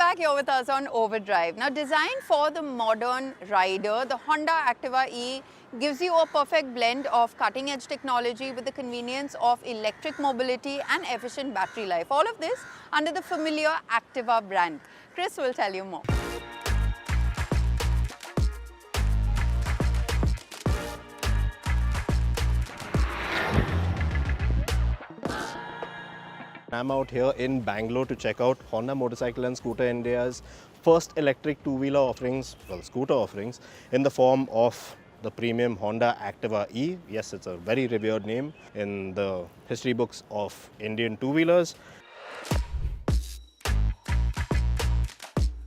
back here with us on Overdrive. Now, designed for the modern rider, the Honda Activa E gives you a perfect blend of cutting-edge technology with the convenience of electric mobility and efficient battery life. All of this under the familiar Activa brand. Chris will tell you more. I'm out here in Bangalore to check out Honda Motorcycle and Scooter India's first electric two-wheeler offerings, well, scooter offerings, in the form of the premium Honda Activa E. Yes, it's a very revered name in the history books of Indian two-wheelers.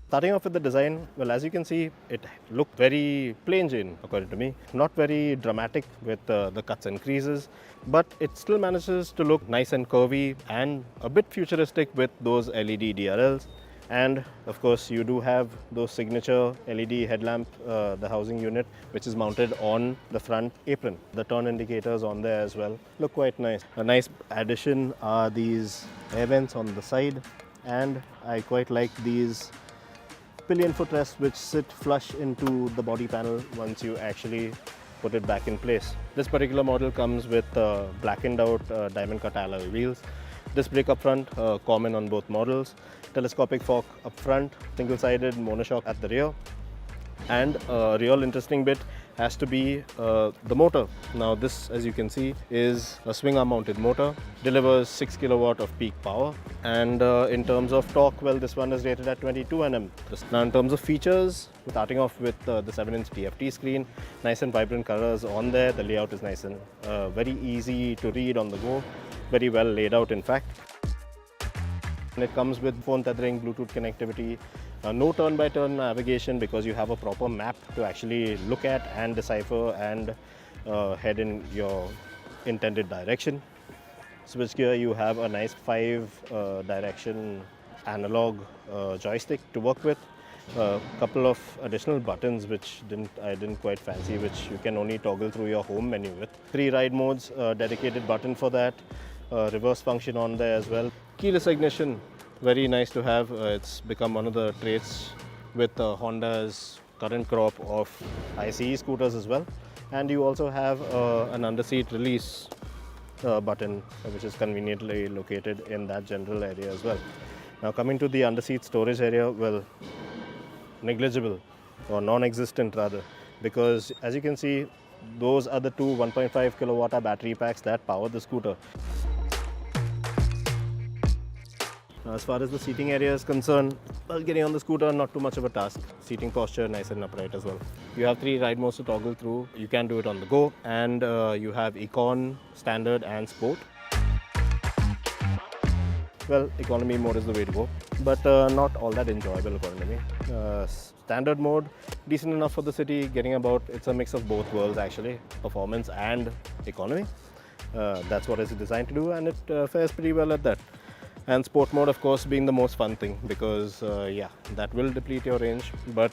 Starting off with the design, well, as you can see, it looked very plain Jane, according to me. Not very dramatic with the cuts and creases, but it still manages to look nice and curvy and a bit futuristic with those LED DRLs. And of course, you do have those signature LED headlamp, the housing unit, which is mounted on the front apron. The turn indicators on there as well look quite nice. A nice addition are these air vents on the side, and I quite like these pillion footrests which sit flush into the body panel once you actually put it back in place. This particular model comes with blackened out diamond cut alloy wheels. Disc brake up front, common on both models. Telescopic fork up front, single-sided monoshock at the rear. And a real interesting bit has to be the motor. Now this, as you can see, is a swing arm mounted motor, delivers 6 kilowatt of peak power, and in terms of torque, well, this one is rated at 22 Nm. Now in terms of features, starting off with the 7-inch TFT screen, nice and vibrant colors on there. The layout is nice and very easy to read on the go, very well laid out in fact. And it comes with phone tethering, Bluetooth connectivity, no turn-by-turn navigation because you have a proper map to actually look at and decipher and head in your intended direction. Switchgear, you have a nice 5-direction analog joystick to work with. A couple of additional buttons which I didn't quite fancy, which you can only toggle through your home menu with. 3 ride modes, dedicated button for that, reverse function on there as well. Keyless ignition, very nice to have. It's become one of the traits with Honda's current crop of ICE scooters as well. And you also have an underseat release button, which is conveniently located in that general area as well. Now coming to the underseat storage area, well, negligible or non-existent rather, because as you can see, those are the two 1.5 kilowatt battery packs that power the scooter. As far as the seating area is concerned, well, getting on the scooter, not too much of a task. Seating posture, nice and upright as well. You have 3 ride modes to toggle through. You can do it on the go, and you have Econ, Standard and Sport. Well, economy mode is the way to go, but not all that enjoyable according to me. Standard mode, decent enough for the city, getting about. It's a mix of both worlds actually, performance and economy. That's what it's designed to do, and it fares pretty well at that. And sport mode, of course, being the most fun thing because, yeah, that will deplete your range, but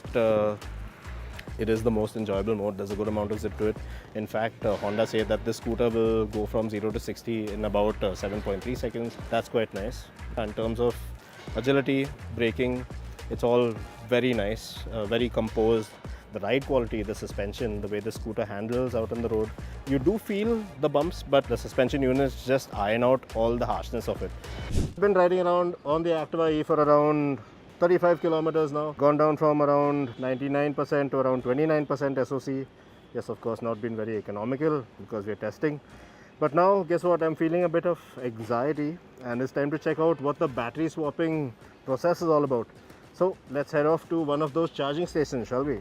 it is the most enjoyable mode. There's a good amount of zip to it. In fact, Honda say that this scooter will go from 0 to 60 in about 7.3 seconds. That's quite nice. In terms of agility, braking, it's all very nice, very composed. The ride quality, the suspension, the way the scooter handles out on the road, you do feel the bumps, but the suspension units just iron out all the harshness of it. I've been riding around on the Activa E for around 35 kilometers now. Gone down from around 99% to around 29% SOC. Yes, of course, not been very economical because we're testing. But now, guess what? I'm feeling a bit of anxiety, and it's time to check out what the battery swapping process is all about. So let's head off to one of those charging stations, shall we?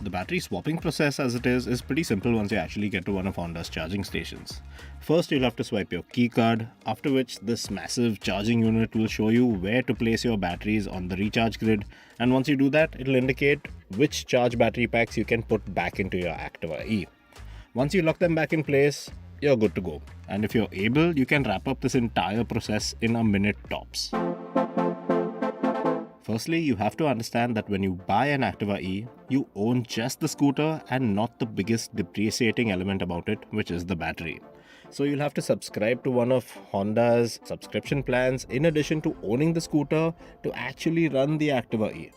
The battery swapping process as it is pretty simple once you actually get to one of Honda's charging stations. First, you'll have to swipe your key card, after which this massive charging unit will show you where to place your batteries on the recharge grid, and once you do that, it'll indicate which charge battery packs you can put back into your Activa E. Once you lock them back in place, you're good to go. And if you're able, you can wrap up this entire process in a minute tops. Firstly, you have to understand that when you buy an Activa E, you own just the scooter and not the biggest depreciating element about it, which is the battery. So you'll have to subscribe to one of Honda's subscription plans in addition to owning the scooter to actually run the Activa E,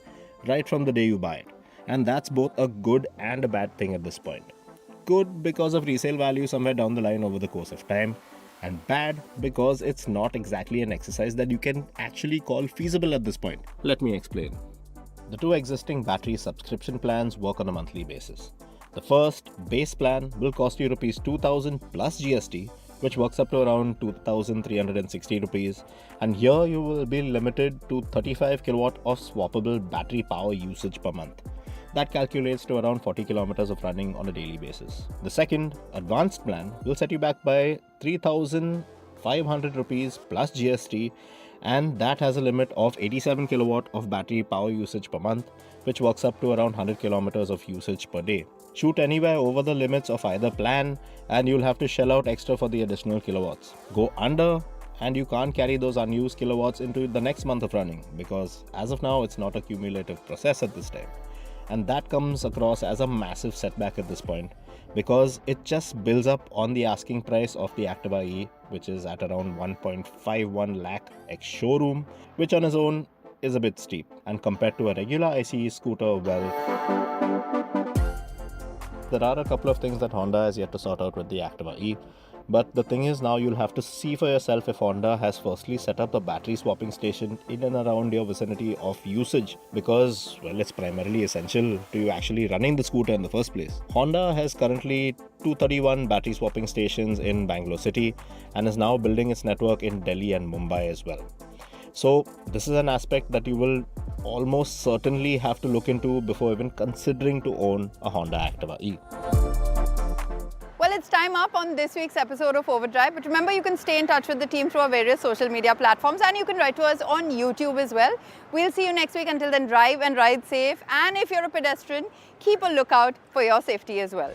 right from the day you buy it. And that's both a good and a bad thing at this point. Good because of resale value somewhere down the line over the course of time, and bad because it's not exactly an exercise that you can actually call feasible at this point. Let me explain. The two existing battery subscription plans work on a monthly basis. The first base plan will cost you rupees 2000 plus GST, which works up to around 2360 rupees, and here you will be limited to 35 kilowatt of swappable battery power usage per month. That calculates to around 40 kilometers of running on a daily basis. The second, advanced plan, will set you back by 3500 rupees plus GST, and that has a limit of 87 kilowatt of battery power usage per month, which works up to around 100 kilometers of usage per day. Shoot anywhere over the limits of either plan, and you'll have to shell out extra for the additional kilowatts. Go under, and you can't carry those unused kilowatts into the next month of running, because as of now, it's not a cumulative process at this time. And that comes across as a massive setback at this point, because it just builds up on the asking price of the Activa E, which is at around 1.51 lakh ex showroom, which on its own is a bit steep. And compared to a regular ICE scooter, well, there are a couple of things that Honda has yet to sort out with the Activa E. But the thing is, now you'll have to see for yourself if Honda has firstly set up a battery swapping station in and around your vicinity of usage, because, well, it's primarily essential to you actually running the scooter in the first place. Honda has currently 231 battery swapping stations in Bangalore city and is now building its network in Delhi and Mumbai as well. So this is an aspect that you will almost certainly have to look into before even considering to own a Honda Activa E. Well, it's time up on this week's episode of Overdrive. But remember, you can stay in touch with the team through our various social media platforms, and you can write to us on YouTube as well. We'll see you next week. Until then, drive and ride safe. And if you're a pedestrian, keep a lookout for your safety as well.